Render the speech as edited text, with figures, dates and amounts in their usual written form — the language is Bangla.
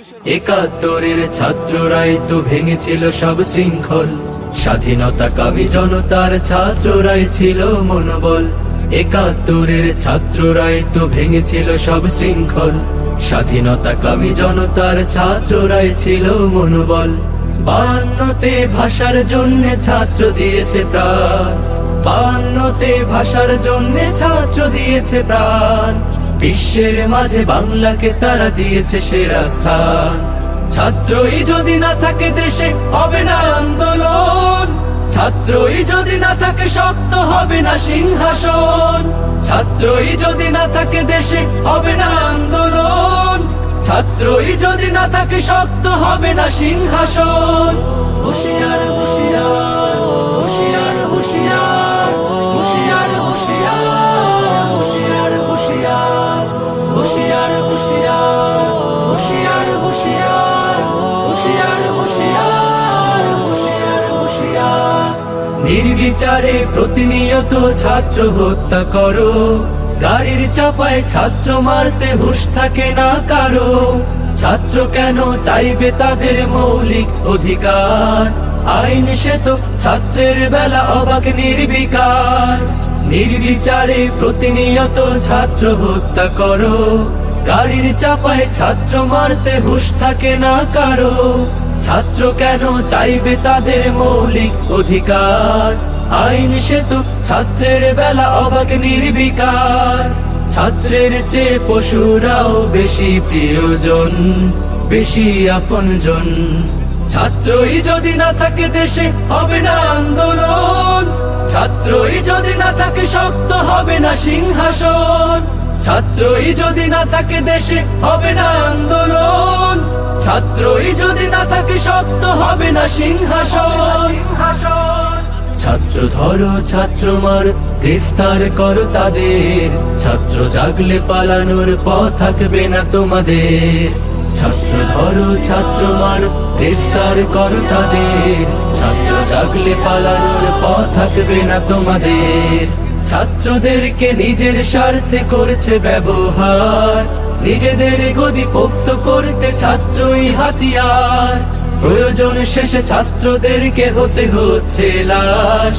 একাত্তরের ছাত্ররাই তো ভেঙেছিল সব শৃঙ্খল, স্বাধীনতা কামী জনতার ছাত্ররাই ছিল মনোবল। একাত্তরের ছাত্ররাই তো ভেঙেছিল সব শৃঙ্খল, স্বাধীনতা কামী জনতার ছাত্ররাই ছিল মনোবল। 52তে ভাষার জন্য ছাত্র দিয়েছে প্রাণ, 52তে ভাষার জন্য ছাত্র দিয়েছে প্রাণ। বিশ্বের মাঝে বাংলাকে তারা দিয়েছে সেরা স্থান। ছাত্রই যদি না থাকে দেশে হবে না আন্দোলন, ছাত্রই যদি না থাকে শক্ত হবে না সিংহাসন। ছাত্রই যদি না থাকে দেশে হবে না আন্দোলন, ছাত্রই যদি না থাকে শক্ত হবে না সিংহাসন। হুঁশিয়ার হুঁশিয়ার হুঁশিয়ার হুঁশিয়ার হুঁশিয়ার হুঁশিয়ার হুঁশিয়ার হুঁশিয়ার হুঁশিয়ার হুঁশিয়ার হুঁশিয়ার হুঁশিয়ার হুঁশিয়ার হুঁশিয়ার হুঁশিয়ার হুঁশিয়ার। নির্বিচারে প্রতিনিয়ত ছাত্র হত্যা করো, গাড়ির চাপায় ছাত্র মারতে হুঁশ থাকে না কারো। ছাত্র কেন চাইবে তাদের মৌলিক অধিকার, আইন সে তো ছাত্রের বেলা অবাক নির্বিকার। নির্বিচারে প্রতিনিয়ত ছাত্র হত্যা করো, গাড়ির চাপায় ছাত্র মারতে হুঁশ থাকে না কারো। ছাত্র কেন চাইবে তাদের মৌলিক অধিকার, আইন সে তো ছাত্রের বেলা অবাক নির্বিকার। ছাত্রের চেয়ে পশুরাও বেশি প্রিয়জন, বেশি আপনজন। ছাত্রই যদি না থাকে দেশে হবে না আন্দোলন, ছাত্রই যদি না থাকে শক্ত হবে না সিংহাসন। ছাত্রই যদি না থাকে দেশে হবে না আন্দোলন, ছাত্রই যদি না থাকে শক্ত হবে না সিংহাসন। ছাত্র ধরো ছাত্র মার গ্রেফতার করো তাদের, ছাত্র জাগলে পালানোর পথ থাকবে না তোমাদের। ছাত্র ধরো ছাত্র মার গ্রেফতার করো তাদের, ছাত্র জাগলে পালানোর পথ থাকবে না তোমাদের। ছাত্রদেরকে নিজের স্বার্থে করেছে ব্যবহার, নিজেদের গদি পোক্ত করতে ছাত্রই হাতিয়ার। প্রয়োজন শেষে ছাত্রদেরকে হতে হচ্ছে লাশ।